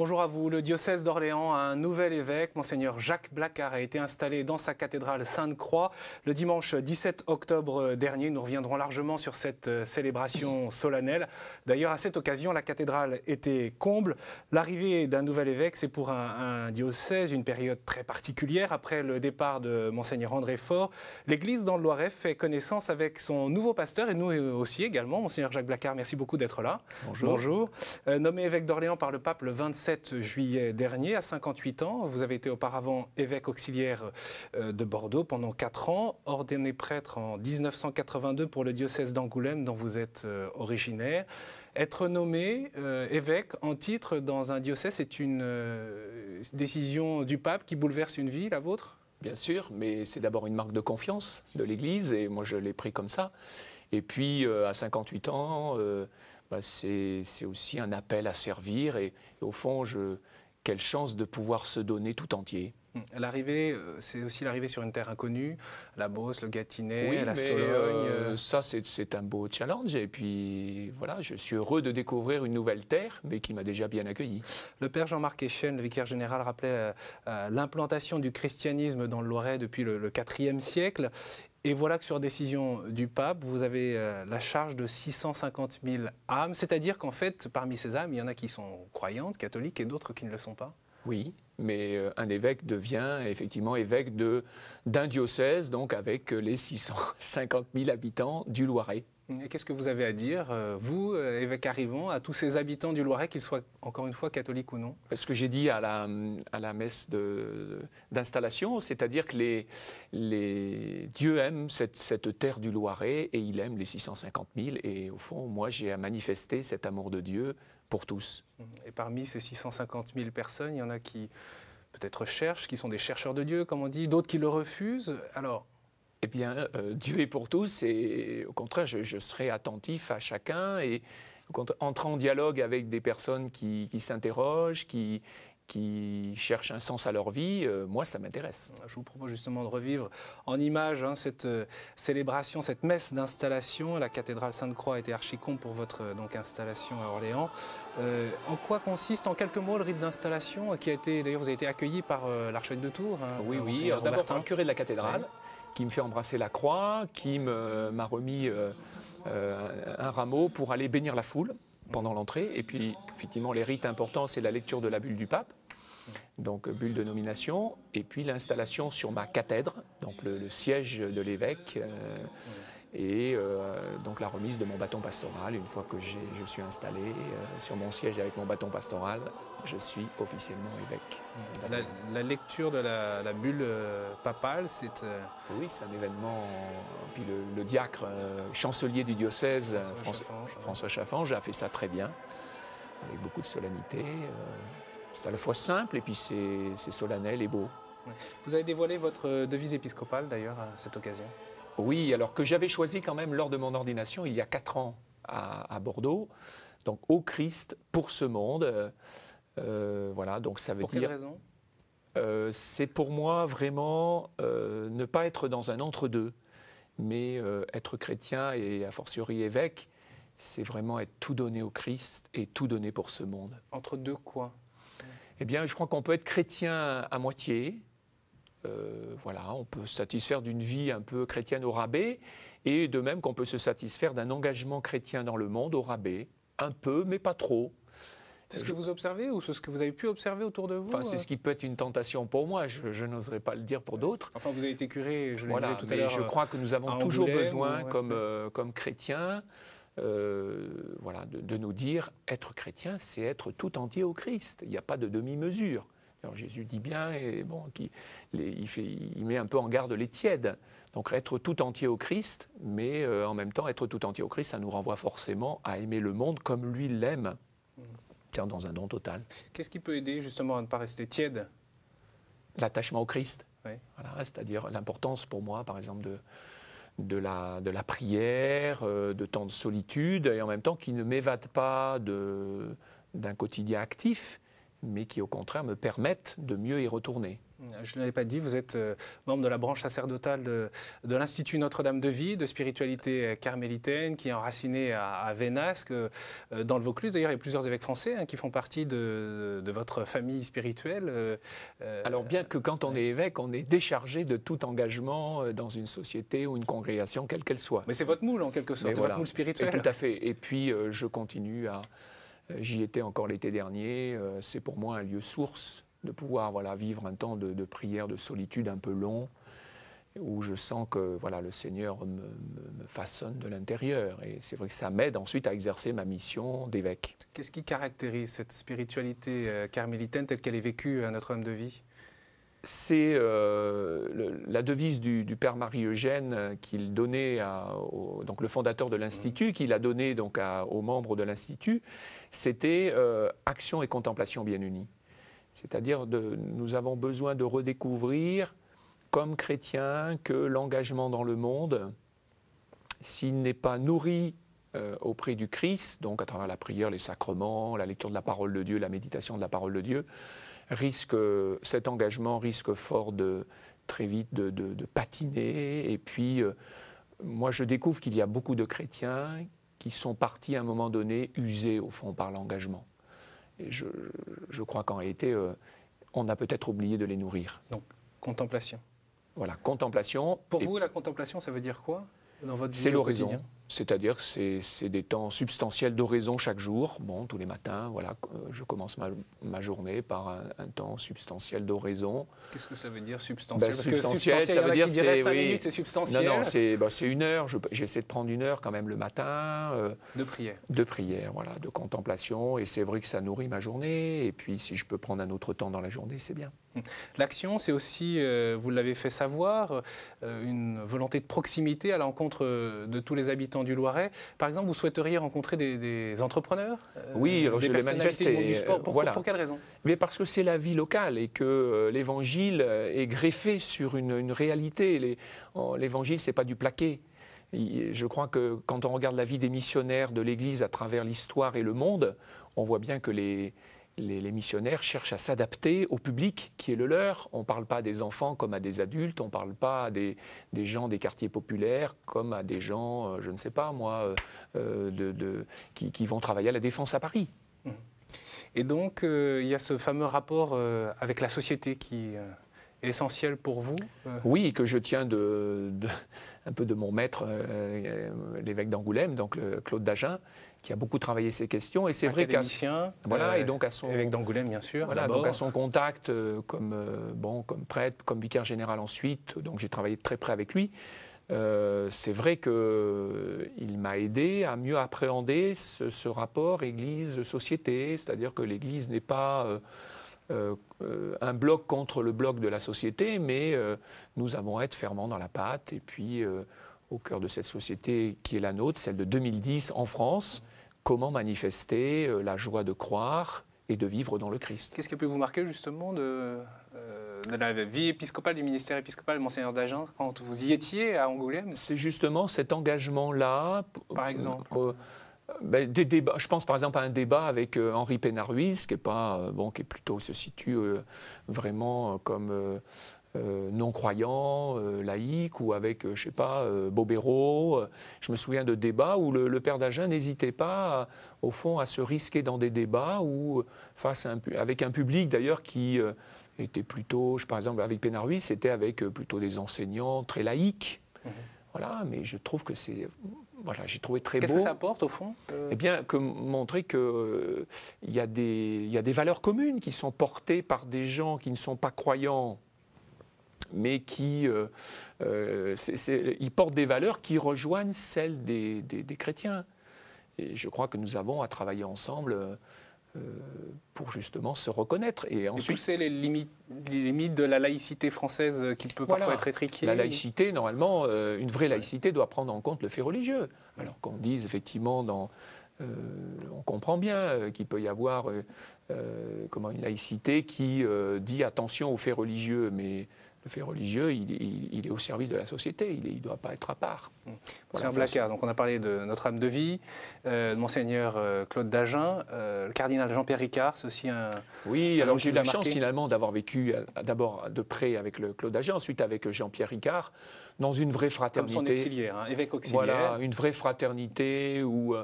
Bonjour à vous. Le diocèse d'Orléans a un nouvel évêque. Monseigneur Jacques Blacard a été installé dans sa cathédrale Sainte-Croix le dimanche 17 octobre dernier. Nous reviendrons largement sur cette célébration solennelle. D'ailleurs, à cette occasion, la cathédrale était comble. L'arrivée d'un nouvel évêque, c'est pour un diocèse une période très particulière. Après le départ de Monseigneur André Faure, l'Église dans le Loiret fait connaissance avec son nouveau pasteur et nous aussi également. Monseigneur Jacques Blacard, merci beaucoup d'être là. Bonjour. Bonjour. Nommé évêque d'Orléans par le pape le 27 juillet dernier, à 58 ans. Vous avez été auparavant évêque auxiliaire de Bordeaux pendant 4 ans, ordonné prêtre en 1982 pour le diocèse d'Angoulême dont vous êtes originaire. Être nommé évêque en titre dans un diocèse, c'est une décision du pape qui bouleverse une vie, la vôtre ? Bien sûr, mais c'est d'abord une marque de confiance de l'Église et moi je l'ai pris comme ça. Et puis à 58 ans, c'est aussi un appel à servir et au fond, quelle chance de pouvoir se donner tout entier. L'arrivée, c'est aussi l'arrivée sur une terre inconnue, la Beauce, le Gâtinais, oui, la Sologne. Ça, c'est un beau challenge. Et puis, voilà, je suis heureux de découvrir une nouvelle terre, mais qui m'a déjà bien accueilli. Le père Jean-Marc Echen, le vicaire général, rappelait l'implantation du christianisme dans le Loiret depuis le IVe siècle. Et voilà que sur décision du pape, vous avez la charge de 650 000 âmes. C'est-à-dire qu'en fait, parmi ces âmes, il y en a qui sont croyantes, catholiques, et d'autres qui ne le sont pas. Oui, mais un évêque devient effectivement évêque d'un diocèse, donc avec les 650 000 habitants du Loiret. Et qu'est-ce que vous avez à dire, vous, évêque arrivant, à tous ces habitants du Loiret, qu'ils soient encore une fois catholiques ou non? Ce que j'ai dit à la messe d'installation, c'est-à-dire que Dieu aime cette terre du Loiret et il aime les 650 000. Et au fond, moi, j'ai à manifester cet amour de Dieu pour tous. Et parmi ces 650 000 personnes, il y en a qui peut-être cherchent, qui sont des chercheurs de Dieu, comme on dit, d'autres qui le refusent. Alors, eh bien, Dieu est pour tous et au contraire, je serai attentif à chacun et entrer en dialogue avec des personnes qui s'interrogent, qui cherchent un sens à leur vie, moi, ça m'intéresse. Je vous propose justement de revivre en images cette célébration, cette messe d'installation. La cathédrale Sainte-Croix a été archicombe pour votre installation à Orléans. En quoi consiste, en quelques mots, le rite d'installation qui a été, d'ailleurs, vous avez été accueilli par l'archevêque de Tours. Oui, d'abord par le curé de la cathédrale. Oui. Qui me fait embrasser la croix, qui m'a remis un rameau pour aller bénir la foule pendant l'entrée. Et puis, effectivement, les rites importants, c'est la lecture de la bulle du pape, donc bulle de nomination, et puis l'installation sur ma cathèdre, donc le siège de l'évêque, et donc la remise de mon bâton pastoral. Une fois que je suis installé sur mon siège avec mon bâton pastoral, je suis officiellement évêque. La lecture de la bulle papale, c'est... Oui, c'est un événement. Puis le diacre chancelier du diocèse, François Chaffange, a fait ça très bien, avec beaucoup de solennité. C'est à la fois simple et puis c'est solennel et beau. Vous avez dévoilé votre devise épiscopale, d'ailleurs, à cette occasion. Oui, alors que j'avais choisi quand même lors de mon ordination, il y a 4 ans à Bordeaux, donc au Christ, pour ce monde. Voilà, donc ça veut dire... Pour quelle raison ? C'est pour moi vraiment ne pas être dans un entre-deux, mais être chrétien et a fortiori évêque, c'est vraiment être tout donné au Christ et tout donné pour ce monde. Entre deux quoi ? Eh bien, je crois qu'on peut être chrétien à moitié. Voilà, on peut se satisfaire d'une vie un peu chrétienne au rabais, et de même qu'on peut se satisfaire d'un engagement chrétien dans le monde au rabais, un peu, mais pas trop. C'est ce que vous observez ou c'est ce que vous avez pu observer autour de vous? Enfin, c'est ce qui peut être une tentation pour moi, je n'oserais pas le dire pour d'autres. Enfin, vous avez été curé, je le disais tout à l'heure. Je crois que nous avons toujours besoin, comme chrétiens, voilà, de nous dire, être chrétien, c'est être tout entier au Christ. Il n'y a pas de demi-mesure. Alors Jésus dit bien, et bon, il met un peu en garde les tièdes. Donc être tout entier au Christ, mais en même temps être tout entier au Christ, ça nous renvoie forcément à aimer le monde comme lui l'aime, dans un don total. Qu'est-ce qui peut aider justement à ne pas rester tiède? L'attachement au Christ. Oui. Voilà, c'est-à-dire l'importance pour moi, par exemple, de la prière, de temps de solitude, et en même temps qui ne m'évade pas d'un quotidien actif, mais qui au contraire me permettent de mieux y retourner. Je ne l'avais pas dit, vous êtes membre de la branche sacerdotale de l'Institut Notre-Dame de Vie, de spiritualité carmélitaine, qui est enraciné à Vénasque, dans le Vaucluse. D'ailleurs, il y a plusieurs évêques français qui font partie de votre famille spirituelle. Alors bien que quand on est évêque, on est déchargé de tout engagement dans une société ou une congrégation, quelle qu'elle soit. Mais c'est votre moule, en quelque sorte, c'est votre moule spirituel. Et tout à fait. Et puis, je continue à... J'y étais encore l'été dernier. C'est pour moi un lieu source de pouvoir vivre un temps de prière, de solitude un peu long, où je sens que le Seigneur me façonne de l'intérieur. Et c'est vrai que ça m'aide ensuite à exercer ma mission d'évêque. Qu'est-ce qui caractérise cette spiritualité carmélitaine telle qu'elle est vécue à Notre-Dame de Vie? C'est la devise du père Marie-Eugène qu'il donnait donc le fondateur de l'Institut, qu'il a donné donc aux membres de l'Institut, c'était action et contemplation bien unies. C'est-à-dire nous avons besoin de redécouvrir comme chrétiens que l'engagement dans le monde, s'il n'est pas nourri auprès du Christ, donc à travers la prière, les sacrements, la lecture de la parole de Dieu, la méditation de la parole de Dieu, cet engagement risque fort très vite de patiner. Et puis, moi, je découvre qu'il y a beaucoup de chrétiens qui sont partis à un moment donné usés, au fond, par l'engagement. Et je crois qu'en réalité, on a peut-être oublié de les nourrir. Donc, contemplation. Voilà, contemplation. Pour vous, la contemplation, ça veut dire quoi dans votre vie? C'est l'oraison. C'est-à-dire que c'est des temps substantiels d'oraison chaque jour. Bon, tous les matins, je commence ma journée par un temps substantiel d'oraison. Qu'est-ce que ça veut dire, substantiel? Parce substantiel, ça veut dire que 5 minutes, c'est substantiel. Non, c'est 1 heure. J'essaie de prendre 1 heure quand même le matin. De prière. De prière, de contemplation. Et c'est vrai que ça nourrit ma journée. Et puis, si je peux prendre un autre temps dans la journée, c'est bien. L'action, c'est aussi, vous l'avez fait savoir, une volonté de proximité à l'encontre de tous les habitants du Loiret. Par exemple, vous souhaiteriez rencontrer des entrepreneurs, oui, alors des je l'ai personnalités du monde du sport. Pour quelle raison? Mais parce que c'est la vie locale et que l'Évangile est greffé sur une réalité. L'Évangile, ce n'est pas du plaqué. Je crois que quand on regarde la vie des missionnaires de l'Église à travers l'histoire et le monde, on voit bien que les missionnaires cherchent à s'adapter au public qui est le leur. On ne parle pas des enfants comme à des adultes, on ne parle pas des gens des quartiers populaires comme à des gens, je ne sais pas moi, qui vont travailler à la Défense à Paris. Et donc, il y a ce fameux rapport avec la société qui est essentiel pour vous? Oui, que je tiens un peu de mon maître, l'évêque d'Angoulême, donc Claude Dagen, qui a beaucoup travaillé ces questions. Et c'est vrai qu'à et donc à son évêque d'Angoulême, bien sûr. Donc à son contact comme prêtre, comme vicaire général ensuite, donc j'ai travaillé très près avec lui. C'est vrai qu'il m'a aidé à mieux appréhender ce rapport Église-société, c'est-à-dire que l'Église n'est pas un bloc contre le bloc de la société, mais nous avons à être fermement dans la pâte. Et puis, au cœur de cette société qui est la nôtre, celle de 2010 en France, comment manifester la joie de croire et de vivre dans le Christ. Qu'est-ce qui peut vous marquer justement de la vie épiscopale, du ministère épiscopal, Monseigneur Dagen, quand vous y étiez à Angoulême? C'est justement cet engagement-là. Par exemple des débats, je pense par exemple à un débat avec Henri Pénard-Ruiz, qui est plutôt se situe vraiment comme non-croyant, laïque, ou avec, je sais pas, Bobéro. Je me souviens de débats où le père Dagen n'hésitait pas, au fond, à se risquer dans des débats où, avec un public d'ailleurs qui était plutôt, par exemple avec Pénard-Ruiz, c'était avec plutôt des enseignants très laïques. Voilà, mais je trouve que c'est... j'ai trouvé très beau. Qu'est-ce que ça apporte au fond Eh bien, montrer qu'il y a des valeurs communes qui sont portées par des gens qui ne sont pas croyants, mais qui ils portent des valeurs qui rejoignent celles des chrétiens. Et je crois que nous avons à travailler ensemble pour justement se reconnaître. Et pousser les limites de la laïcité française qui peut parfois être étriquée. La laïcité, normalement, une vraie laïcité doit prendre en compte le fait religieux. Alors qu'on dise effectivement, on comprend bien qu'il peut y avoir une laïcité qui dit attention aux faits religieux, mais Le fait religieux, il est au service de la société, il ne doit pas être à part. Voilà, Blacard, donc on a parlé de Notre-Dame de Vie, de Monseigneur Claude d'Agen, le cardinal Jean-Pierre Ricard, c'est aussi un... Oui, alors j'ai eu la chance finalement d'avoir vécu d'abord de près avec le Claude d'Agen, ensuite avec Jean-Pierre Ricard, dans une vraie fraternité. Comme son auxiliaire, hein, évêque auxiliaire. Voilà, une vraie fraternité où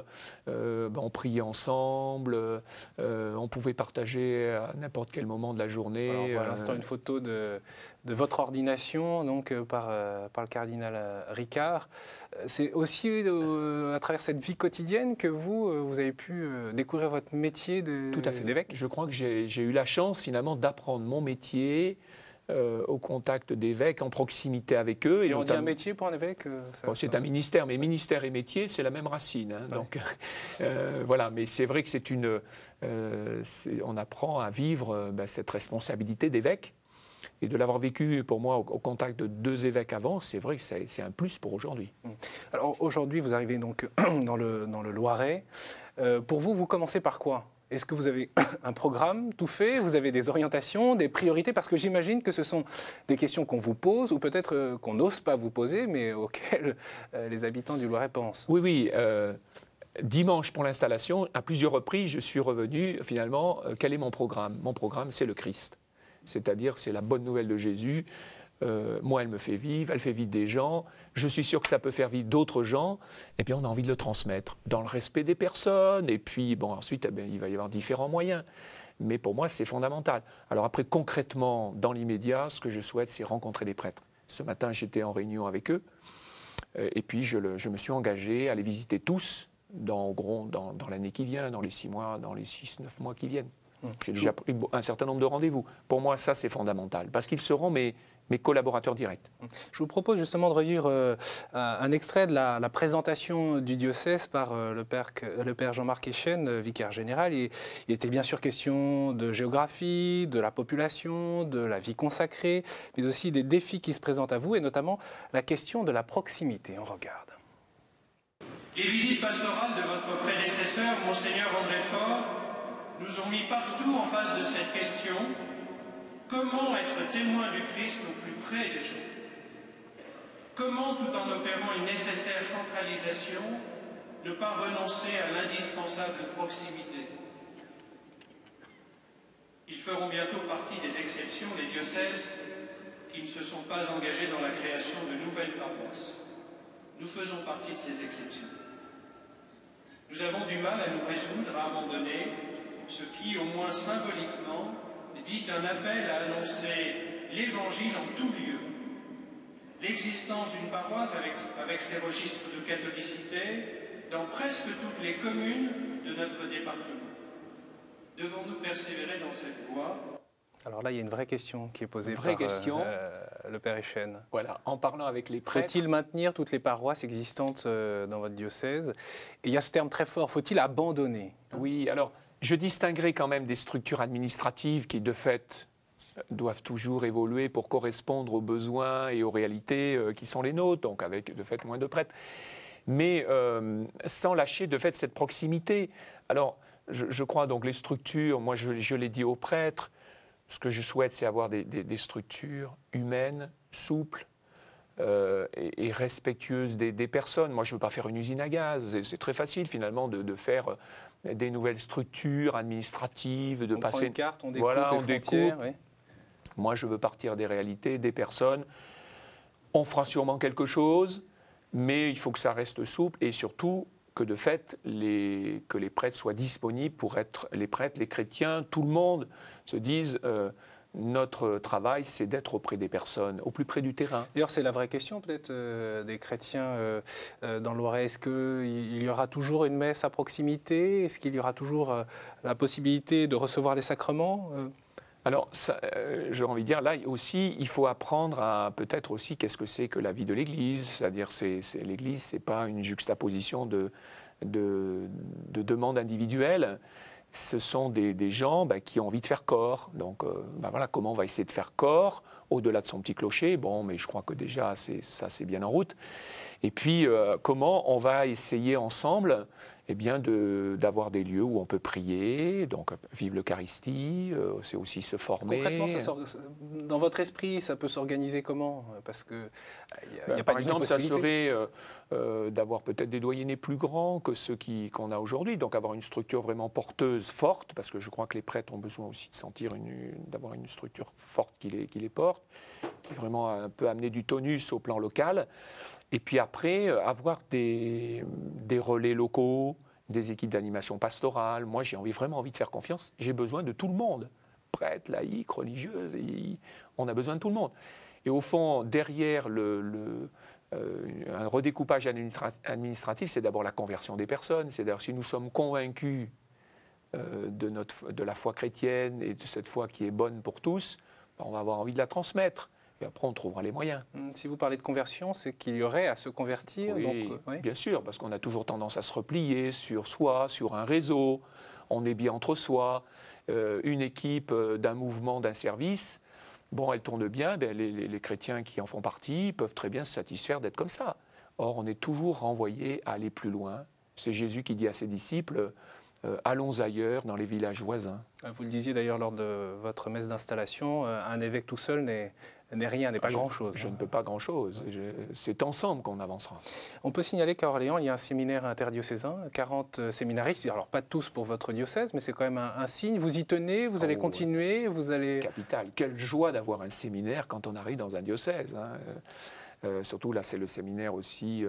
on priait ensemble, on pouvait partager à n'importe quel moment de la journée. Alors, on voit à l'instant une photo de votre ordination donc, par le cardinal Ricard. C'est aussi à travers cette vie quotidienne que vous avez pu découvrir votre métier d'évêque. Je crois que j'ai eu la chance finalement d'apprendre mon métier au contact d'évêques, en proximité avec eux. Et on dit un métier pour un évêque c'est un ministère, mais ministère et métier, c'est la même racine. Hein, ouais. Donc, voilà, mais c'est vrai que on apprend à vivre cette responsabilité d'évêque. Et de l'avoir vécu, pour moi, au contact de 2 évêques avant, c'est vrai que c'est un plus pour aujourd'hui. Alors aujourd'hui, vous arrivez donc dans le Loiret. Pour vous, vous commencez par quoi ? Est-ce que vous avez un programme tout fait ? Vous avez des orientations, des priorités ? Parce que j'imagine que ce sont des questions qu'on vous pose, ou peut-être qu'on n'ose pas vous poser, mais auxquelles les habitants du Loiret pensent. Oui. Dimanche, pour l'installation, à plusieurs reprises, je suis revenu, finalement, quel est mon programme ? Mon programme, c'est le Christ. C'est-à-dire, c'est la bonne nouvelle de Jésus. Moi, elle me fait vivre, elle fait vivre des gens. Je suis sûr que ça peut faire vivre d'autres gens. Et puis, on a envie de le transmettre dans le respect des personnes. Et puis, ensuite, il va y avoir différents moyens. Mais pour moi, c'est fondamental. Alors après, concrètement, dans l'immédiat, ce que je souhaite, c'est rencontrer des prêtres. Ce matin, j'étais en réunion avec eux. Et puis, je me suis engagé à les visiter tous dans l'année qui vient, dans les 6 mois, dans les 6-9 mois qui viennent. J'ai déjà pris un certain nombre de rendez-vous. Pour moi, ça, c'est fondamental, parce qu'ils seront mes collaborateurs directs. Je vous propose justement de relire un extrait de la présentation du diocèse par le père Jean-Marc Echen, vicaire général. Il était bien sûr question de géographie, de la population, de la vie consacrée, mais aussi des défis qui se présentent à vous, et notamment la question de la proximité. On regarde. Les visites pastorales de votre prédécesseur, Monseigneur André Faure, nous ont mis partout en face de cette question: comment être témoin du Christ au plus près des gens? Comment, tout en opérant une nécessaire centralisation, ne pas renoncer à l'indispensable proximité? Ils feront bientôt partie des exceptions, les diocèses qui ne se sont pas engagés dans la création de nouvelles paroisses. Nous faisons partie de ces exceptions. Nous avons du mal à nous résoudre à abandonner ce qui, au moins symboliquement, dit un appel à annoncer l'Évangile en tout lieu. L'existence d'une paroisse avec ses registres de catholicité dans presque toutes les communes de notre département. Devons-nous persévérer dans cette voie ? Alors là, il y a une vraie question qui est posée par le père Echen. Voilà, en parlant avec les prêtres. Faut-il maintenir toutes les paroisses existantes dans votre diocèse? Et il y a ce terme très fort, faut-il abandonner? Oui, alors je distinguerai quand même des structures administratives qui, de fait, doivent toujours évoluer pour correspondre aux besoins et aux réalités qui sont les nôtres, donc avec, de fait, moins de prêtres. Mais sans lâcher, de fait, cette proximité. Alors, je crois donc les structures, moi je l'ai dit aux prêtres, ce que je souhaite, c'est avoir des structures humaines, souples et respectueuses des personnes. Moi, je ne veux pas faire une usine à gaz. C'est très facile, finalement, de faire des nouvelles structures administratives, de passer... On prend une carte, on découpe les frontières. Oui. Moi, je veux partir des réalités, des personnes. On fera sûrement quelque chose, mais il faut que ça reste souple et surtout que de fait, que les prêtres soient disponibles pour être les prêtres, les chrétiens, tout le monde se disent notre travail, c'est d'être auprès des personnes, au plus près du terrain. D'ailleurs, c'est la vraie question peut-être des chrétiens dans le Loiret. Est-ce qu'il y aura toujours une messe à proximité? Est-ce qu'il y aura toujours la possibilité de recevoir les sacrements Alors, j'ai envie de dire, là aussi, il faut apprendre à peut-être aussi qu'est-ce que c'est que la vie de l'Église. C'est-à-dire, l'Église, ce n'est pas une juxtaposition de demandes individuelles. Ce sont des gens qui ont envie de faire corps. Donc, voilà, comment on va essayer de faire corps au-delà de son petit clocher. Bon, mais je crois que déjà, ça, c'est bien en route. Et puis, comment on va essayer ensemble, eh bien d'avoir des lieux où on peut prier, donc vivre l'Eucharistie, c'est aussi se former. Concrètement, dans votre esprit, ça peut s'organiser comment? Parce que il n'y a pas par exemple, ça possibilité. serait d'avoir peut-être des doyennés plus grands que ceux qu'on a aujourd'hui, donc avoir une structure vraiment porteuse, forte, parce que je crois que les prêtres ont besoin aussi de sentir d'avoir une structure forte qui les porte, qui vraiment peut amener du tonus au plan local. Et puis après, avoir des relais locaux, des équipes d'animation pastorale. Moi, j'ai vraiment envie de faire confiance. J'ai besoin de tout le monde. Prêtres, laïcs, religieuses, on a besoin de tout le monde. Et au fond, derrière un redécoupage administratif, c'est d'abord la conversion des personnes. C'est d'ailleurs si nous sommes convaincus de la foi chrétienne et de cette foi qui est bonne pour tous, on va avoir envie de la transmettre. Et après, on trouvera les moyens. Si vous parlez de conversion, c'est qu'il y aurait à se convertir. Oui, donc, oui. Bien sûr, parce qu'on a toujours tendance à se replier sur soi, sur un réseau. On est bien entre soi. Une équipe d'un mouvement, d'un service, bon, elle tourne bien. Les chrétiens qui en font partie peuvent très bien se satisfaire d'être comme ça. Or, on est toujours renvoyé à aller plus loin. C'est Jésus qui dit à ses disciples allons ailleurs, dans les villages voisins. Vous le disiez d'ailleurs lors de votre messe d'installation, un évêque tout seul n'est rien, n'est pas grand-chose. Je ne peux pas grand-chose. C'est ensemble qu'on avancera. On peut signaler qu'à Orléans, il y a un séminaire interdiocésain, 40 séminaristes, alors pas tous pour votre diocèse, mais c'est quand même un signe. Vous y tenez, vous allez continuer, vous allez... Capital. Quelle joie d'avoir un séminaire quand on arrive dans un diocèse, hein. Surtout là, c'est le séminaire aussi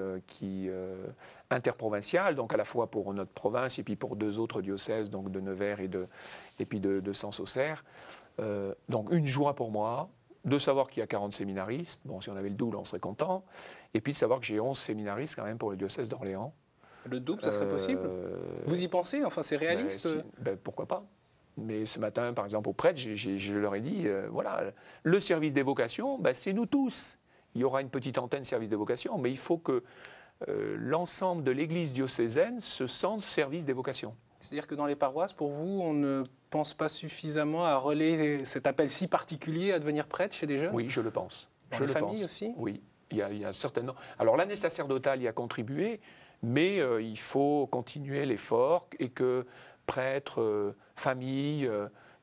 interprovincial, donc à la fois pour notre province et puis pour 2 autres diocèses, donc de Nevers et puis de Sens-Auxerre. Donc une joie pour moi de savoir qu'il y a 40 séminaristes. Bon, si on avait le double, on serait content. Et puis de savoir que j'ai 11 séminaristes quand même pour le diocèse d'Orléans. Le double, ça serait possible? Vous y pensez? Enfin, c'est réaliste? Pourquoi pas? Mais ce matin, par exemple, aux prêtres, je leur ai dit, voilà, le service des vocations, c'est nous tous. Il y aura une petite antenne service de vocation, mais il faut que l'ensemble de l'Église diocésaine se sente service des vocations. C'est-à-dire que dans les paroisses, pour vous, on ne pense pas suffisamment à relayer cet appel si particulier à devenir prêtre chez des jeunes? Oui, je le pense. Dans les familles aussi? Oui, il y a certainement... Alors l'année sacerdotale y a contribué, mais il faut continuer l'effort et que prêtres, familles...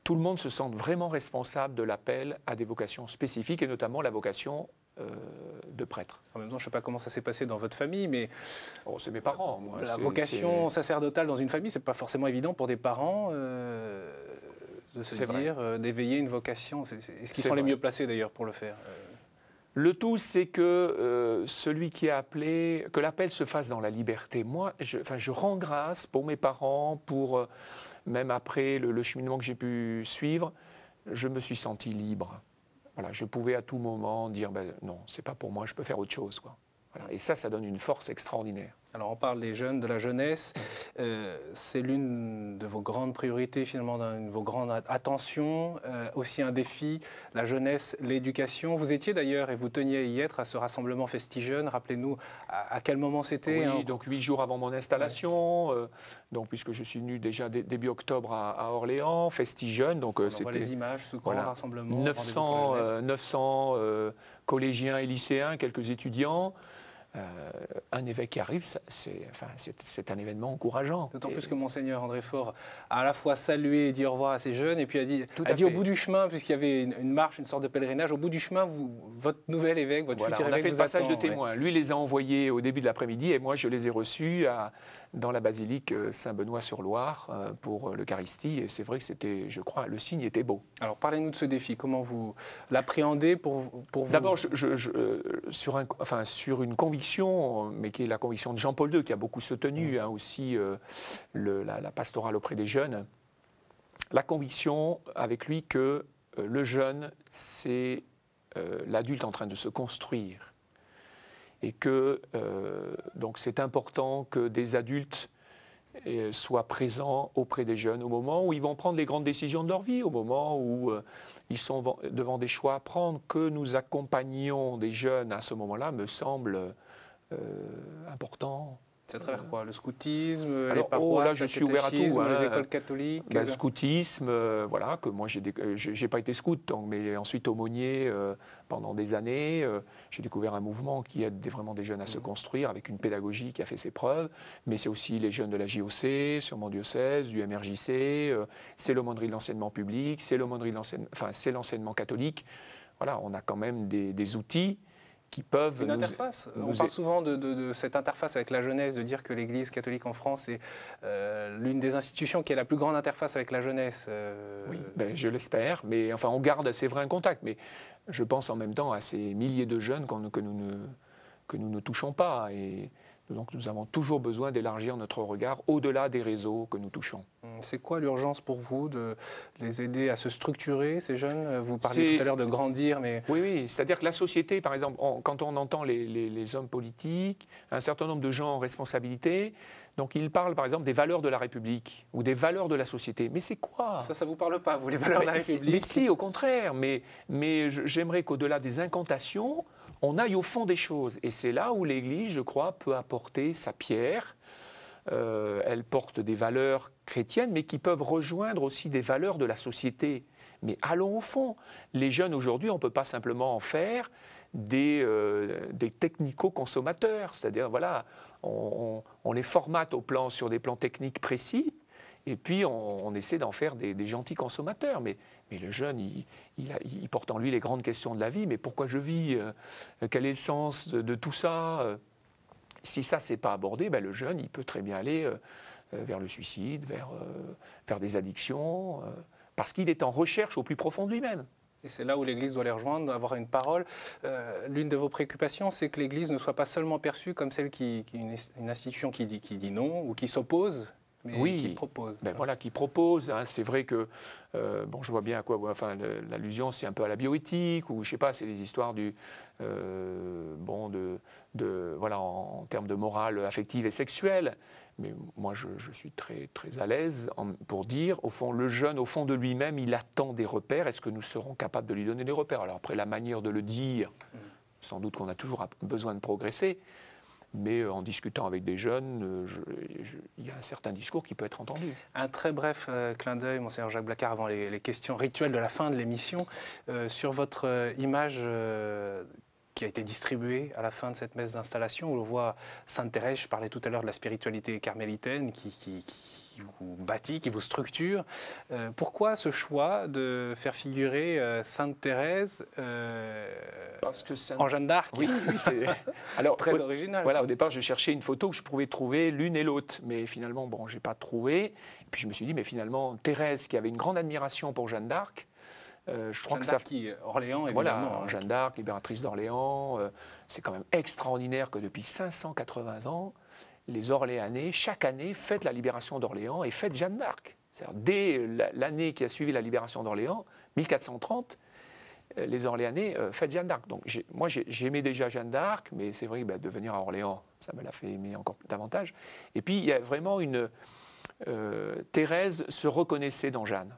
tout le monde se sente vraiment responsable de l'appel à des vocations spécifiques, et notamment la vocation de prêtre. En même temps, je ne sais pas comment ça s'est passé dans votre famille, mais c'est mes parents. Moi. La vocation sacerdotale dans une famille, c'est pas forcément évident pour des parents de se dire, d'éveiller une vocation. Est-ce qu'ils sont les mieux placés d'ailleurs pour le faire? Le tout, c'est que celui qui est appelé, que l'appel se fasse dans la liberté. Moi, je rends grâce pour mes parents, pour même après le cheminement que j'ai pu suivre, je me suis senti libre. Voilà, je pouvais à tout moment dire non, c'est pas pour moi, je peux faire autre chose, quoi. Voilà, et ça donne une force extraordinaire. Alors on parle des jeunes, de la jeunesse, c'est l'une de vos grandes priorités finalement, de vos grandes attentions, aussi un défi, la jeunesse, l'éducation. Vous étiez d'ailleurs, et vous teniez à y être, à ce rassemblement Festi-Jeunes, rappelez-nous à quel moment c'était? Oui, donc 8 jours avant mon installation, donc, puisque je suis venu déjà début octobre à Orléans, Festi-Jeunes. Donc on voit les images, ce grand rassemblement. 900 collégiens et lycéens, quelques étudiants. Un évêque qui arrive, c'est un événement encourageant. D'autant plus que Monseigneur André Faure a à la fois salué et dit au revoir à ces jeunes, et puis a dit au bout du chemin, puisqu'il y avait une marche, une sorte de pèlerinage, au bout du chemin, votre nouvel évêque, votre futur évêque vous attend. On a fait le passage de témoins. Ouais. Lui les a envoyés au début de l'après-midi, et moi je les ai reçus dans la basilique Saint-Benoît-sur-Loire pour l'Eucharistie. Et c'est vrai que c'était, je crois, le signe était beau. Alors parlez-nous de ce défi. Comment vous l'appréhendez pour vous? D'abord, sur une conviction, mais qui est la conviction de Jean-Paul II, qui a beaucoup soutenu aussi la pastorale auprès des jeunes. La conviction avec lui que le jeune, c'est l'adulte en train de se construire. Et que donc c'est important que des adultes soient présents auprès des jeunes au moment où ils vont prendre les grandes décisions de leur vie, au moment où ils sont devant des choix à prendre. Que nous accompagnions des jeunes à ce moment-là me semble important, C'est à travers quoi? Le scoutisme, les Alors, paroisses, là, je le suis ouvert à tout. catéchisme, Hein. les écoles catholiques? Le scoutisme, voilà, que moi, j'ai pas été scout, donc, mais ensuite aumônier pendant des années. J'ai découvert un mouvement qui aide vraiment des jeunes à se construire avec une pédagogie qui a fait ses preuves. Mais c'est aussi les jeunes de la JOC, sur mon diocèse, du MRJC, c'est l'aumônerie de l'enseignement public, c'est c'est l'enseignement catholique. Voilà, on a quand même des outils qui peuvent une interface. On parle souvent de cette interface avec la jeunesse, de dire que l'Église catholique en France est l'une des institutions qui a la plus grande interface avec la jeunesse. Oui, ben, je l'espère, mais enfin on garde, c'est vrai, un contact, mais je pense en même temps à ces milliers de jeunes que nous ne touchons pas, et donc nous avons toujours besoin d'élargir notre regard au-delà des réseaux que nous touchons. C'est quoi l'urgence pour vous de les aider à se structurer, ces jeunes? Vous parliez tout à l'heure de grandir, mais... Oui, c'est-à-dire que la société, par exemple, quand on entend les hommes politiques, un certain nombre de gens en responsabilité, donc ils parlent par exemple des valeurs de la République ou des valeurs de la société. Mais c'est quoi? Ça vous parle pas, vous, les valeurs de la République? Mais si, au contraire. Mais j'aimerais qu'au-delà des incantations, on aille au fond des choses. Et c'est là où l'Église, je crois, peut apporter sa pierre. Elle porte des valeurs chrétiennes, mais qui peuvent rejoindre aussi des valeurs de la société. Mais allons au fond. Les jeunes aujourd'hui, on ne peut pas simplement en faire des technico-consommateurs. C'est-à-dire, voilà, on les formate sur des plans techniques précis, et puis on essaie d'en faire des gentils consommateurs. Mais le jeune, il porte en lui les grandes questions de la vie. Mais pourquoi je vis? Quel est le sens de tout ça? Si ça, c'est pas abordé, ben, le jeune, il peut très bien aller vers le suicide, vers des addictions, parce qu'il est en recherche au plus profond de lui-même. Et c'est là où l'Église doit les rejoindre, avoir une parole. L'une de vos préoccupations, c'est que l'Église ne soit pas seulement perçue comme celle une institution qui dit non ou qui s'oppose, mais qui propose. Ben voilà, qui propose. Hein. C'est vrai que, bon, je vois bien à quoi. Enfin, l'allusion, c'est un peu à la bioéthique, ou je sais pas, c'est des histoires voilà, en termes de morale affective et sexuelle. Mais moi, je suis très, très à l'aise pour dire, au fond, le jeune, au fond de lui-même, il attend des repères. Est-ce que nous serons capables de lui donner des repères? Alors après, la manière de le dire, sans doute qu'on a toujours besoin de progresser. Mais en discutant avec des jeunes, il y a un certain discours qui peut être entendu. Un très bref clin d'œil, Monseigneur Jacques Blacard, avant les questions rituelles de la fin de l'émission. Sur votre image qui a été distribuée à la fin de cette messe d'installation, où on voit Sainte Thérèse, je parlais tout à l'heure de la spiritualité carmélitaine qui vous bâtit, qui vous structure. Pourquoi ce choix de faire figurer Sainte Thérèse Parce que en Jeanne d'Arc? Oui, c'est alors très original. Voilà, au départ, je cherchais une photo que je pouvais trouver l'une et l'autre, mais finalement, bon, j'ai pas trouvé. Et puis je me suis dit, mais finalement, Thérèse, qui avait une grande admiration pour Jeanne d'Arc, je crois Jeanne d'Arc, Orléans, évidemment. Voilà, Jeanne d'Arc, libératrice d'Orléans, c'est quand même extraordinaire que depuis 580 ans, les Orléanais, chaque année, fêtent la libération d'Orléans et fêtent Jeanne d'Arc. Dès l'année qui a suivi la libération d'Orléans, 1430, les Orléanais fêtent Jeanne d'Arc. Donc moi, j'aimais déjà Jeanne d'Arc, mais c'est vrai que de venir à Orléans, ça me l'a fait aimer encore davantage. Et puis, il y a vraiment Thérèse se reconnaissait dans Jeanne.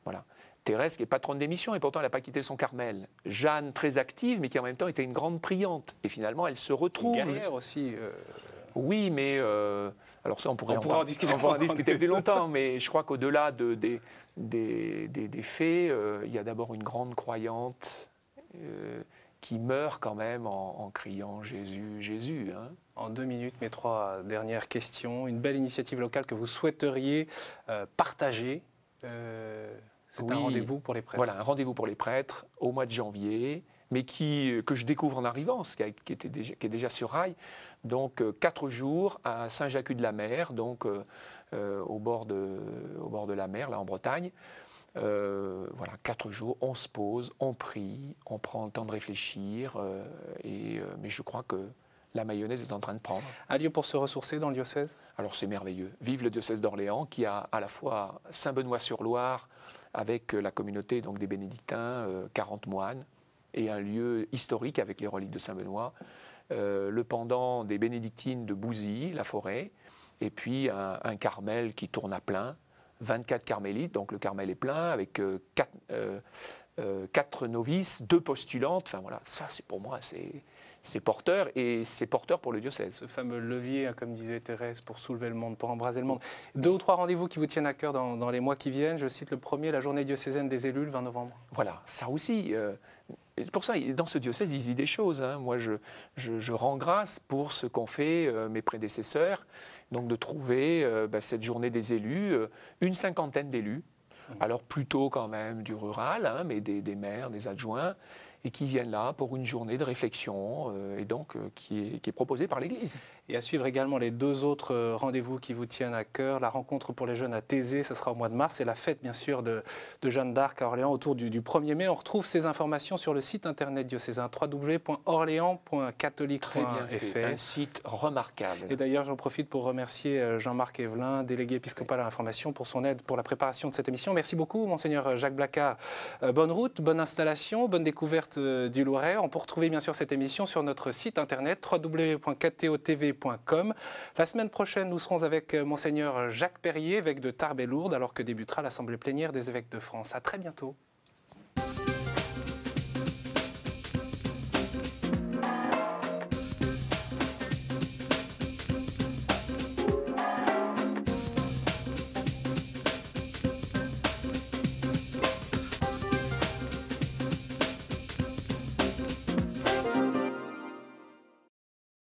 Voilà. Thérèse qui est patronne des missions, et pourtant elle n'a pas quitté son Carmel. Jeanne, très active, mais qui en même temps était une grande priante. Et finalement, elle se retrouve... Une guerrière aussi. Oui, mais... alors ça, on pourrait en discuter plus longtemps, mais je crois qu'au-delà des faits, il y a d'abord une grande croyante qui meurt quand même en criant « Jésus, Jésus ». Hein. En 2 minutes, mes 3 dernières questions. Une belle initiative locale que vous souhaiteriez partager. C'est un rendez-vous pour les prêtres. Voilà, un rendez-vous pour les prêtres au mois de janvier, mais que je découvre en arrivant, qui est déjà sur rail. Donc 4 jours à Saint-Jacques-de-la-Mer, donc au bord de la mer, là en Bretagne. Voilà, 4 jours, on se pose, on prie, on prend le temps de réfléchir, mais je crois que la mayonnaise est en train de prendre. Un lieu pour se ressourcer dans le diocèse? Alors c'est merveilleux. Vive le diocèse d'Orléans, qui a à la fois Saint-Benoît-sur-Loire, avec la communauté donc, des bénédictins, 40 moines, et un lieu historique avec les reliques de Saint-Benoît, le pendant des bénédictines de Bouzy, la forêt, et puis un Carmel qui tourne à plein, 24 carmélites, donc le Carmel est plein, avec 4 novices, 2 postulantes, enfin voilà, ça c'est pour moi, c'est porteur et c'est porteur pour le diocèse. Ce fameux levier, comme disait Thérèse, pour soulever le monde, pour embraser le monde. 2 ou 3 rendez-vous qui vous tiennent à cœur dans les mois qui viennent. Je cite le premier, la journée diocésaine des élus, le 20 novembre. Voilà, ça aussi. C'est pour ça, dans ce diocèse, il se vit des choses. Hein. Moi, je rends grâce pour ce qu'ont fait mes prédécesseurs, donc de trouver cette journée des élus, une cinquantaine d'élus, alors plutôt quand même du rural, hein, mais des maires, des adjoints, et qui viennent là pour une journée de réflexion, et donc qui est proposée par l'Église. Et à suivre également les 2 autres rendez-vous qui vous tiennent à cœur. La rencontre pour les jeunes à Thésée, ce sera au mois de mars, et la fête bien sûr de Jeanne d'Arc à Orléans autour du 1er mai. On retrouve ces informations sur le site internet diocésain www.orléans.catholique.fr. Un site remarquable. Et d'ailleurs, j'en profite pour remercier Jean-Marc Evelin, délégué épiscopal à l'information, pour son aide pour la préparation de cette émission. Merci beaucoup, Monseigneur Jacques Blacard. Bonne route, bonne installation, bonne découverte du Loiret. On peut retrouver bien sûr cette émission sur notre site internet www.ktotv.com. La semaine prochaine, nous serons avec Monseigneur Jacques Perrier, évêque de Tarbes et Lourdes, alors que débutera l'Assemblée plénière des évêques de France. À très bientôt.